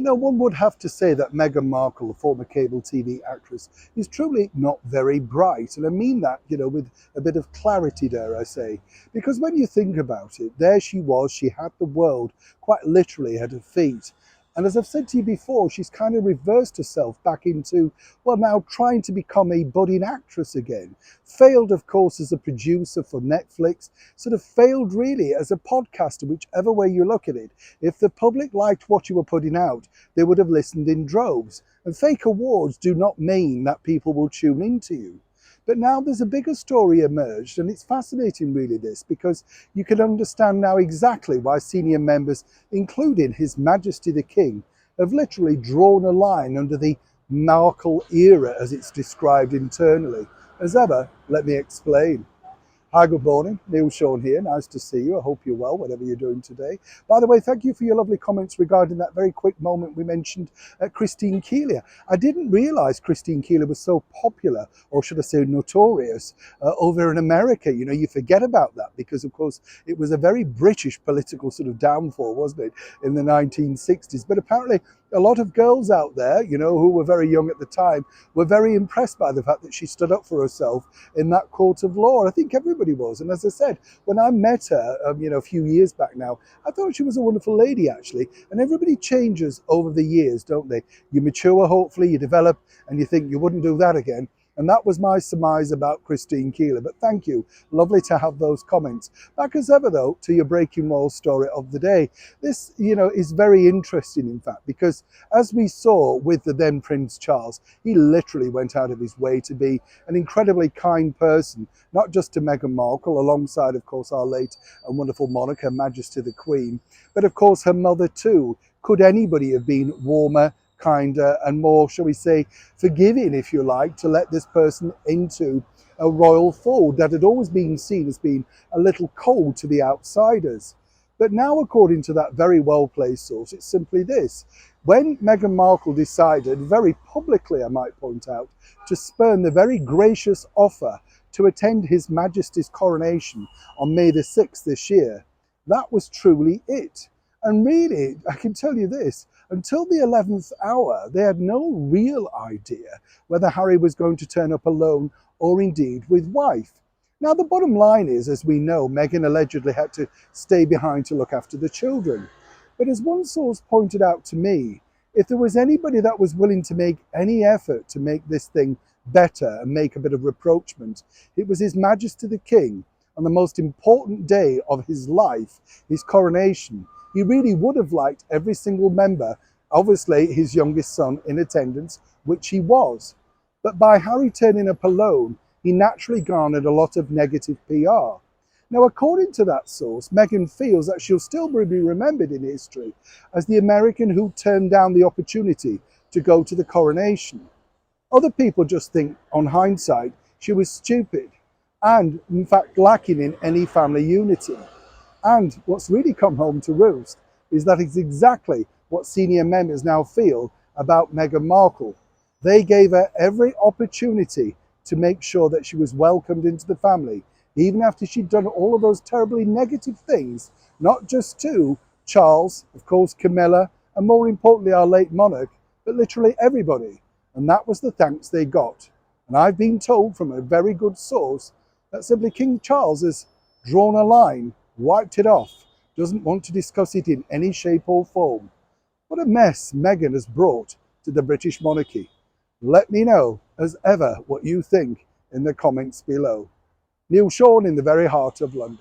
One would have to say that Meghan Markle, the former cable TV actress, is truly not very bright. And I mean that, with a bit of clarity, dare I say. Because when you think about it, there she was, she had the world quite literally at her feet. And as I've said to you before, she's kind of reversed herself back into, well, now trying to become a budding actress again. Failed, of course, as a producer for Netflix, sort of failed really as a podcaster, whichever way you look at it. If the public liked what you were putting out, they would have listened in droves. And fake awards do not mean that people will tune into you. But now there's a bigger story emerged, and it's fascinating really this, because you can understand now exactly why senior members, including His Majesty the King, have literally drawn a line under the Markle era as it's described internally. As ever, let me explain. Hi, good morning. Neil Sean here. Nice to see you. I hope you're well, whatever you're doing today. By the way, thank you for your lovely comments regarding that very quick moment we mentioned Christine Keeler. I didn't realise Christine Keeler was so popular, or should I say notorious, over in America. You forget about that because, of course, it was a very British political sort of downfall, wasn't it, in the 1960s. But apparently, a lot of girls out there, who were very young at the time, were very impressed by the fact that she stood up for herself in that court of law. And I think everybody was. And as I said, when I met her, a few years back now, I thought she was a wonderful lady, actually. And everybody changes over the years, don't they? You mature, hopefully, you develop, and you think you wouldn't do that again. And that was my surmise about Christine Keeler. But thank you. Lovely to have those comments. Back as ever, though, to your breaking wall story of the day. This, is very interesting, in fact, because as we saw with the then Prince Charles, he literally went out of his way to be an incredibly kind person, not just to Meghan Markle, alongside, of course, our late and wonderful monarch, Her Majesty the Queen, but, of course, her mother, too. Could anybody have been warmer, kinder and more, shall we say, forgiving, if you like, to let this person into a royal fold that had always been seen as being a little cold to the outsiders? But now, according to that very well-placed source, it's simply this. When Meghan Markle decided, very publicly I might point out, to spurn the very gracious offer to attend His Majesty's coronation on May the 6th this year, that was truly it. And really, I can tell you this, until the 11th hour, they had no real idea whether Harry was going to turn up alone or indeed with wife. Now, the bottom line is, as we know, Meghan allegedly had to stay behind to look after the children. But as one source pointed out to me, if there was anybody that was willing to make any effort to make this thing better and make a bit of rapprochement, it was His Majesty the King on the most important day of his life, his coronation. He really would have liked every single member, obviously his youngest son, in attendance, which he was. But by Harry turning up alone, he naturally garnered a lot of negative PR. Now, according to that source, Meghan feels that she'll still be remembered in history as the American who turned down the opportunity to go to the coronation. Other people just think, on hindsight, she was stupid and, in fact, lacking in any family unity. And what's really come home to roost is that it's exactly what senior members now feel about Meghan Markle. They gave her every opportunity to make sure that she was welcomed into the family, even after she'd done all of those terribly negative things, not just to Charles, of course, Camilla, and more importantly, our late monarch, but literally everybody. And that was the thanks they got. And I've been told from a very good source that simply King Charles has drawn a line, wiped it off, doesn't want to discuss it in any shape or form. What a mess Meghan has brought to the British monarchy. Let me know, as ever, what you think in the comments below. Neil Sean in the very heart of London.